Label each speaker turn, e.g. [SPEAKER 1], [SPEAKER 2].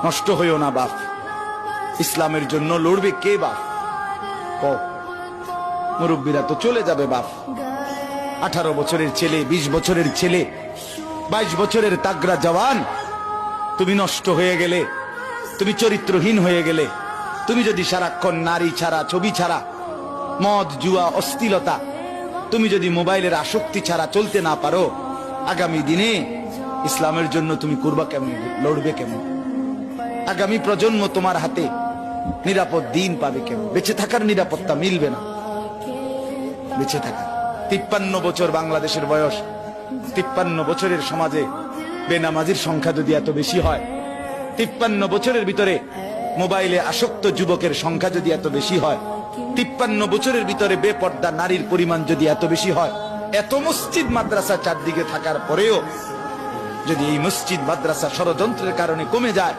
[SPEAKER 1] নষ্ট হইও না বাপ। ইসলামের জন্য লড়বে কে বাপ? মুরব্বীরা তো চলে যাবে বাপ। 18 বছরের ছেলে, 20 বছরের ছেলে, 22 বছরের তাগড়া জওয়ান, তুমি নষ্ট হয়ে গেলে, তুমি চরিত্রহীন হয়ে গেলে, তুমি যদি সারাক্ষণ নারী ছাড়া, ছবি ছাড়া, মদ জুয়া অশ্লীলতা, তুমি যদি মোবাইলের আসক্তি ছাড়া চলতে না পারো, আগামী দিনে ইসলামের জন্য তুমি করবা কেমন, লড়বে কেমন? আগামী প্রজন্ম তোমার হাতে নিরাপদ দিন পাবে কেমন? বেঁচে থাকার নিরাপত্তা মিলবে না। বেঁচে থাকা 53 বছর বাংলাদেশের বয়স, 53 বছরের সমাজে বেনামাজির সংখ্যা যদি এত বেশি হয়, 53 বছরের ভিতরে মোবাইলে আসক্ত যুবকের সংখ্যা যদি এত বেশি হয়, 53 বছরের ভিতরে বেপর্দা নারীর পরিমাণ যদি এত বেশি হয়, এত মসজিদ মাদ্রাসা চারদিকে থাকার পরেও যদি এই মসজিদ মাদ্রাসা ষড়যন্ত্রের কারণে কমে যায়,